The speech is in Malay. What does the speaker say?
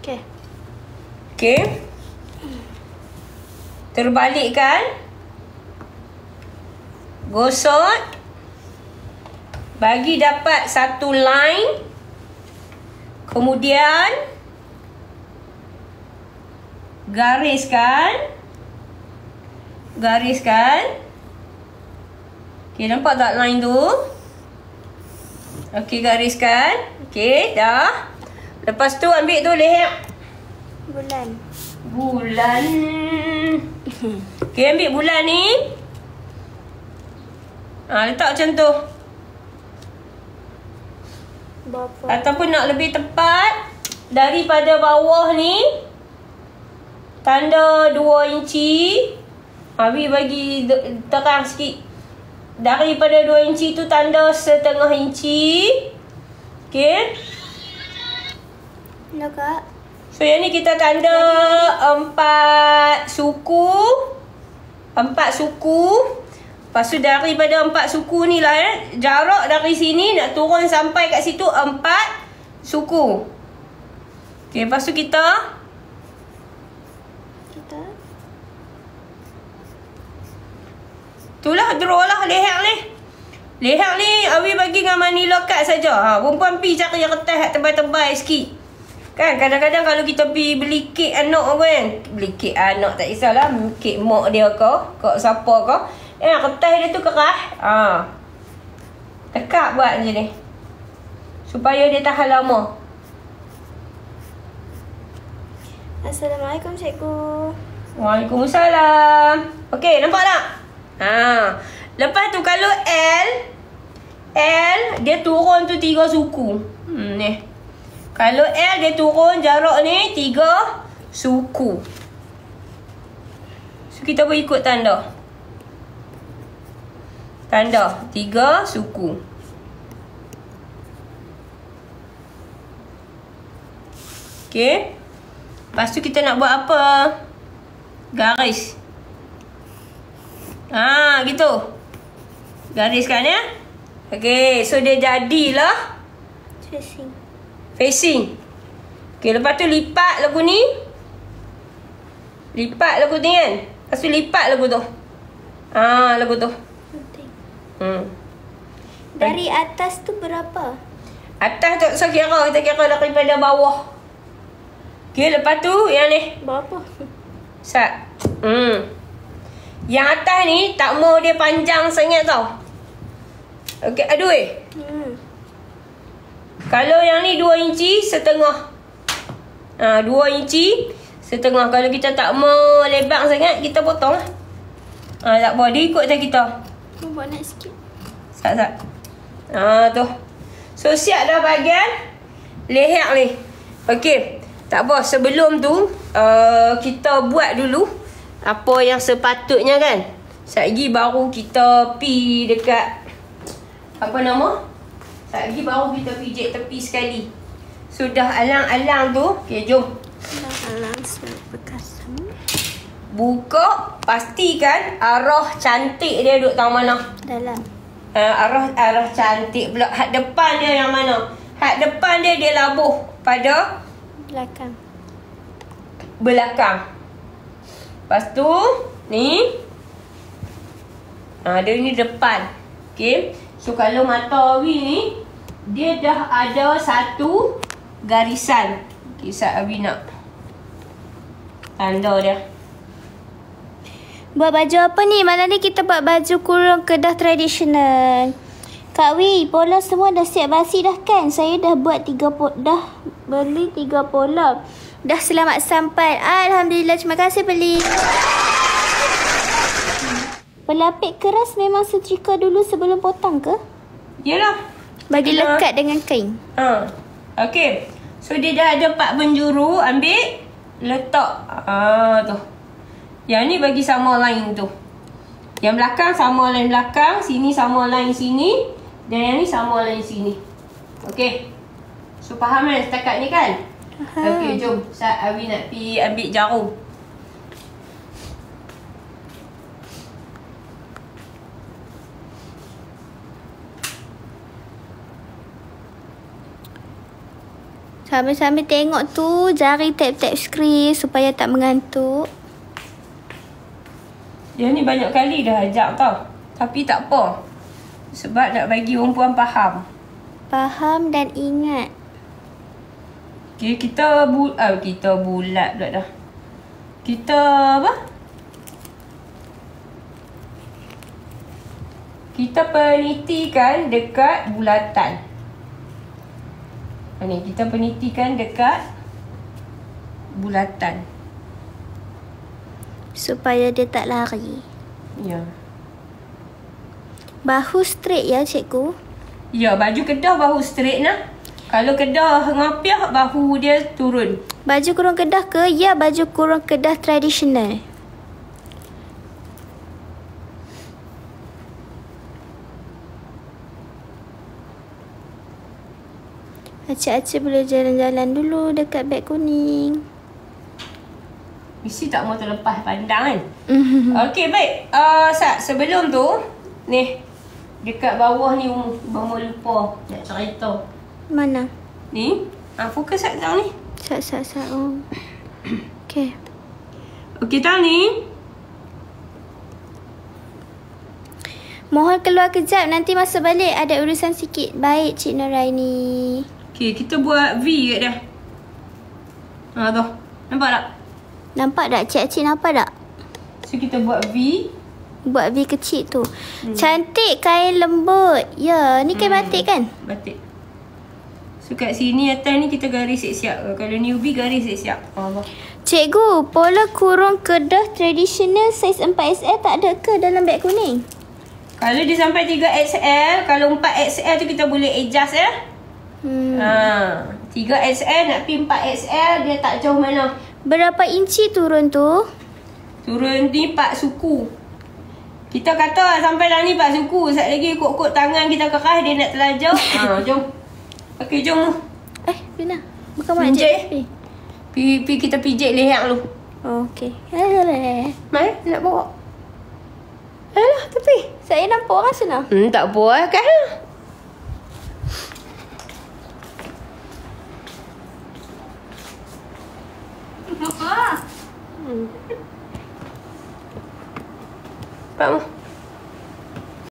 Okey. Okey. Terbalikkan. Gosok. Bagi dapat satu line. Kemudian gariskan. Okey, nampak tak line tu? Okey, gariskan. Okey, dah. Lepas tu ambil tu leher Bulan. Okey, ambil bulan ni. Letak macam tu. Berapa? Ataupun nak lebih tepat, daripada bawah ni tanda 2 inci. Habis bagi terang sikit. Daripada 2 inci tu tanda setengah inci. Okey. Nak Kak? So yang ni kita tanda 4 suku. 4 suku. Lepas tu daripada 4 suku ni lah jarak dari sini nak turun sampai kat situ 4 suku. Okey, lepas tu kita itulah draw lah leher ni. Leher ni Awi bagi dengan manila cut saja. Perempuan pi cari kertas tebal-tebal sikit. Kan kadang-kadang kalau kita pi beli kek anak kan. Beli kek anak tak kisahlah, kek mak dia ke, kek siapa ke. Kertas dia tu keras. Tekak buat je ni. Supaya dia tahan lama. Assalamualaikum cikgu. Waalaikumsalam. Okey, nampak tak? Lepas tu kalau L dia turun tu 3 suku. Ni. Kalau L dia turun jarak ni 3 suku. So kita boleh ikut tanda. Tanda 3 suku. Okey. Lepas tu kita nak buat apa? Garis. Gitu. Gariskan ya. Okey, so dia jadilah facing. Okey, lepas tu lipat lagu ni. Lipat lagu ni kan. Lepas tu lipat lagu tu. Lagu tu. Dari atas tu berapa? Atas tak usah kira. Kita kira daripada bawah. Okey, lepas tu yang ni. Berapa? Yang atas ni tak mau dia panjang sangat tau. Okey, aduh Kalau yang ni 2 inci setengah. 2 inci setengah. Kalau kita tak mau lebar sangat, kita potong lah. Tak apa, dia ikut tak kita. Buat nak sikit. Sat. Tu. So siap dah bahagian leher ni. Okey. Tak apa, sebelum tu kita buat dulu apa yang sepatutnya kan. Sekejap baru kita pi dekat apa nama? Sekejap baru kita pijak tepi sekali. Sudah alang-alang tu. Okey, jom. Alang bekas. Buka, pastikan arah cantik dia duduk tang mana? Dalam. Arah cantik pula. Had depan dia yang mana? Had depan dia labuh pada belakang. Lepas tu ni dia ni depan. Okey. So kalau mata Awi ni dia dah ada satu garisan. Okey, Awi nak tanda dia. Buat baju apa ni? Malam ni kita buat baju kurung Kedah tradisional. Kak Wi, pola semua dah siap basi dah kan? Saya dah buat 3 beli 3 pola. Dah selamat sampai. Alhamdulillah, terima kasih beli. Pelapik keras memang setrika dulu sebelum potong ke? Yalah. Bagi lekat dengan kain. Okey. So dia dah ada 4 penjuru, ambil letak tu. Yang ni bagi sama line tu. Yang belakang sama line belakang, sini sama line sini, dan yang ni sama line sini. Okey. So faham kan setakat ni kan? Okey, jom. Awi nak pergi ambil jarum. Sambil-sambil tengok tu, jari tap-tap skrin supaya tak mengantuk. Dia ni banyak kali dah ajak tau. Tapi tak apa. Sebab nak bagi orang puan faham. Faham dan ingat. Okay, kita bulat pula dah. Kita apa? Kita penitikan dekat bulatan. Ni kita penitikan dekat bulatan. Supaya dia tak lari. Ya. Bahu straight ya cikgu? Ya, baju Kedah bahu straight nah. Kalau Kedah ngapiah, bahu dia turun. Baju kurung Kedah ke? Ya, baju kurung Kedah tradisional. Acik-acik boleh jalan-jalan dulu dekat beg kuning. Mesti tak mau terlepas pandang kan? Okey, baik. Sebelum tu, ni dekat bawah ni Bang lupa nak cerita. Mana? Ni, fokus kat tang ni. Sat. Oh. Okey. Okey, tang ni. Mohon keluar kejap, nanti masuk balik ada urusan sikit. Baik Cik Nuraini. Okey, kita buat V kat dia. Tu. Nampak tak? Nampak tak? Cik-cik nampak tak? So, kita buat V. Buat V kecil tu. Cantik, kain lembut. Ya, ni kain batik kan? Batik. So, kat sini atas ni kita garis siap-siap. Kalau newbie garis siap-siap. Cikgu, pola kurung Kedah tradisional saiz 4XL tak ada ke dalam beg kuning? Kalau dia sampai 3XL, kalau 4XL tu kita boleh adjust ya. 3XL nak pergi 4XL, dia tak jauh mana. Berapa inci turun tu? Turun ni 4 suku. Kita kata sampai dah ni 4 suku. Sekejap lagi kok-kok tangan kita keras, dia nak terlajak. Jom. Okey, jom. Bina. Bukan mana Pijit. Pi kita pijit leher dulu. Okey. Mai, nak bawa. Alah, tepi. Saya nampak orang sana. Tak apa kan. Pak Mu.